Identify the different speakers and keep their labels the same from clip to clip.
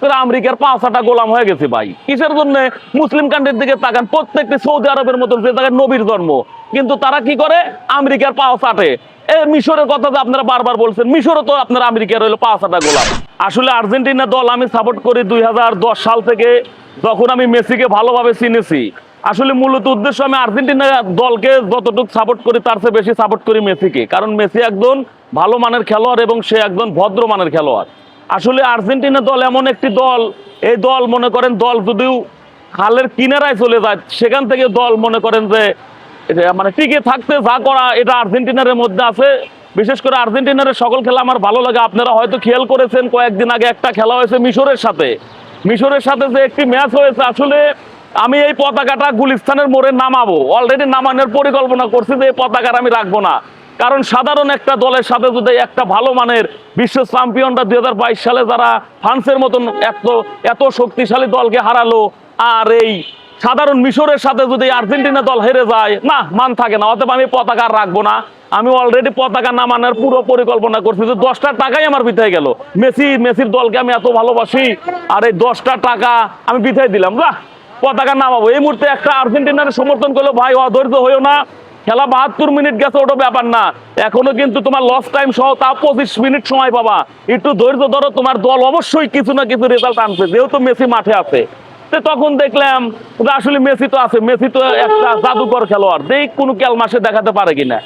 Speaker 1: আমেরিকার 5-6টা গোলাম হয়ে গেছে ভাই। কিসের জন্য? মুসলিম কান্ট্রির দিকে তাকান, প্রত্যেকটি সৌদি আরবের মতো যে জায়গায় নবীর জন্ম, কিন্তু তারা কি করে? আমেরিকার পাও চাটে। মিশরের কথা যে আপনারা বারবার বলছেন, মিশরও তো আপনারা আমেরিকার হইলো 5-6টা গোলাম। আসলে আর্জেন্টিনা দল আমি সাপোর্ট করি 2010 সাল থেকে, যখন আমি মেসিকে ভালোভাবে চিনেছি। আসলে মূলত উদ্দেশ্য, আমি আর্জেন্টিনা দলকে যতটুকু সাপোর্ট করি তার চেয়ে বেশি সাপোর্ট করি মেসিকে, কারণ মেসি একজন ভালো মানের খেলোয়াড় এবং সে একজন ভদ্র মানের খেলোয়াড়। আসলে আর্জেন্টিনা দল এমন একটি দল, এই দল মনে করেন দল যদিও খালের কিনারায় চলে যায়, সেখান থেকে দল মনে করেন যে মানে টিকে থাকতে যা করা, এটা আর্জেন্টিনার মধ্যে আছে। বিশেষ করে আর্জেন্টিনার সকল খেলা আমার ভালো লাগে। আপনারা হয়তো খেয়াল করেছেন, কয়েকদিন আগে একটা খেলা হয়েছে মিশরের সাথে যে একটি ম্যাচ হয়েছে। আসলে আমি এই পতাকাটা গুলিস্তানের মোড়ে নামাবো, অলরেডি নামানোর পরিকল্পনা করছি যে এই পতাকার আমি রাখবো না। কারণ সাধারণ একটা দলের সাথে যদি একটা ভালো মানের বিশ্ব চ্যাম্পিয়নরা 2022 সালে যারা ফ্রান্সের মতন এত শক্তিশালী দলকে হারালো, আর এই সাধারণ মিশরের সাথে যদি আর্জেন্টিনা দল হেরে যায়, না মান থাকে না। অতএব আমি পতাকা রাখবো না। আমি অলরেডি পতাকা নামানোর পুরো পরিকল্পনা করছি, যে 10টা টাকাই আমার বিথায় গেল। মেসির দলকে আমি এত ভালোবাসি, আর এই 10টা টাকা আমি বিথায় দিলাম। না, পতাকা নামাবো। এই মুহূর্তে একটা আর্জেন্টিনার সমর্থন করলো, ভাই অধৈর্য হইও না, খেলা 72 মিনিট গেছে, ওটা ব্যাপার না। এখনো কিন্তু তোমার লস টাইম সহ তা 25 মিনিট সময় পাবা। একটু ধৈর্য ধরো, তোমার দল অবশ্যই কিছু না কিছু রেজাল্ট আনবে, যেহেতু মেসি মাঠে আছে। তখন দেখলাম আসলে মেসি তো আছে, মেসি তো একটা জাদুকর খেলোয়াড়, দেখ কোনো ক্যালমাসে দেখাতে পারে কিনা।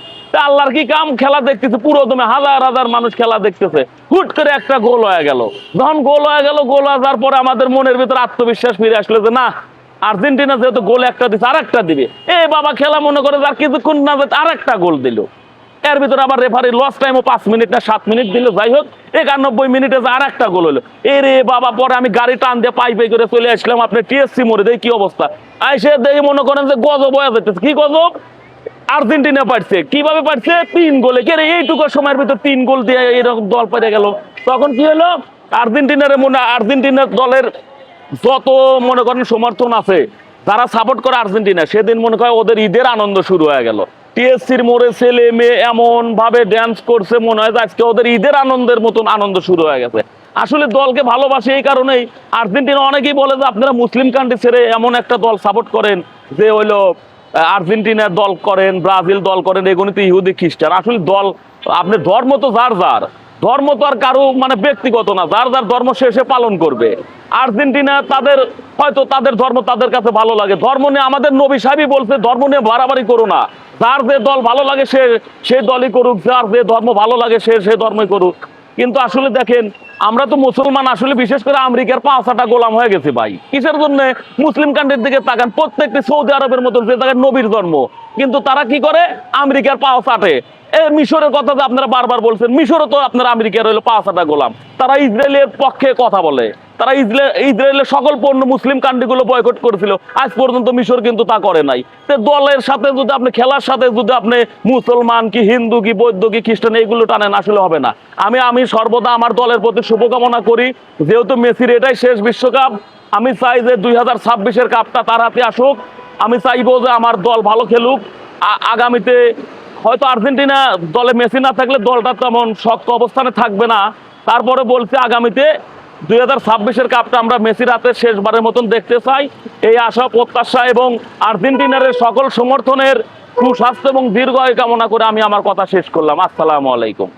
Speaker 1: আল্লাহর কি কাম, খেলা দেখতেছে পুরো দমে, হাজার হাজার মানুষ খেলা দেখতেছে। হুট করে একটা গোল হয়ে গেল। যখন গোল হয়ে গেল, গোল হয়ে যাওয়ার পরে আমাদের মনের ভিতরে আত্মবিশ্বাস ফিরে আসলো যে না, আর্জেন্টিনা যেহেতু গোল একটা দিচ্ছে, আর একটা দিবে। বাবা খেলা মনে করে আর কিছুক্ষণ না যেতে আর একটা গোল দিল। এর ভিতরে আবার রেফারি লস টাইমও 5 মিনিট না 7 মিনিট দিল। যাই হোক, 91 মিনিটে আর একটা গোল হলো। রে বাবা, পরে আমি গাড়ি টান দিয়ে পাই করে চলে আসলাম আপনার টিএসসি মোড়ে। দেখি কি অবস্থা, আইসে দেখি মনে করেন যে গজব হয়ে যেতেছে। কি গজব? আর্জেন্টিনা পারছে। কিভাবে পারছে? 3 গোলে। কে রে, এইটুকু সময়ের ভিতর 3 গোল দিয়ে এরকম দল পেরে গেল। তখন কি হলো? আর্জেন্টিনার দলের যত মনে করেন সমর্থন আছে, যারা সাপোর্ট করে আর্জেন্টিনা, সেদিন মনে করে ওদের ঈদের আনন্দ শুরু হয়ে গেল। টিএসসির মোড়ে ছেলে মেয়ে এমন ভাবে ড্যান্স করছে, মনে হয় আজকে ওদের ঈদের আনন্দের মতন আনন্দ শুরু হয়ে গেছে। আসলে দলকে ভালোবাসে এই কারণেই। আর্জেন্টিনা অনেকেই বলে যে আপনারা মুসলিম কান্ট্রি ছেড়ে এমন একটা দল সাপোর্ট করেন যে হইলো আর্জেন্টিনার দল করেন, ব্রাজিল দল করেন, এগুলো তো ইহুদি খ্রিস্টান। আসলে দল, আপনি ধর্ম তো যার যার, ধর্ম তো আর কারো মানে ব্যক্তিগত না, যার যার ধর্ম সে পালন করবে। আর্জেন্টিনা হয়তো তাদের ধর্ম তাদের কাছে ভালো লাগে। ধর্ম নিয়ে আমাদের নবী সাহেবই বলছে, ধর্ম নিয়ে বাড়াবাড়ি করো না। যার যে দল ভালো লাগে সে দলই করুক, যার যে ধর্ম ভালো লাগে সে ধর্মই করুক। কিন্তু আসলে দেখেন, আমরা তো মুসলমান, আসলে বিশেষ করে আমেরিকার 5-6টা গোলাম হয়ে গেছে ভাই। কিসের জন্য? মুসলিম কান্ট্রির দিকে তাকান, প্রত্যেকটি সৌদি আরবের মতো যে জায়গায় নবীর জন্ম, কিন্তু তারা কি করে? আমেরিকার পাও চাটে। মিশরের কথা যে আপনারা বারবার বলছেন, মিশরও তো আপনারা আমেরিকার হইলো 5-6টা গোলাম। তারা ইসরায়েলের পক্ষে কথা বলে, তারা ইসরায়েলের সকল পণ্য মুসলিম কান্ট্রিগুলো বয়কট করেছিল। আজ পর্যন্ত মিশর কিন্তু তা করে নাই। দলের সাথে যদি আপনি, খেলার সাথে যদি আপনি মুসলমান কি হিন্দু কি বৌদ্ধ কি খ্রিস্টান এইগুলো টানেন, আসলে হবে না। আমি সর্বদা আমার দলের প্রতি শুভকামনা করি। যেহেতু মেসির এটাই শেষ বিশ্বকাপ, আমি চাই যে 2026-এর কাপটা তার হাতে আসুক। আমি চাইবো যে আমার দল ভালো খেলুক। আগামীতে হয়তো আর্জেন্টিনা দলে মেসি না থাকলে দলটা তেমন শক্ত অবস্থানে থাকবে না। তারপরে বলছে আগামীতে 2026-এর কাপটা আমরা মেসির হাতে শেষবারের মতন দেখতে চাই। এই আশা প্রত্যাশা এবং আর্জেন্টিনার সকল সমর্থনের সুস্বাস্থ্য এবং দীর্ঘায়ু কামনা করে আমি আমার কথা শেষ করলাম। আসসালামু আলাইকুম।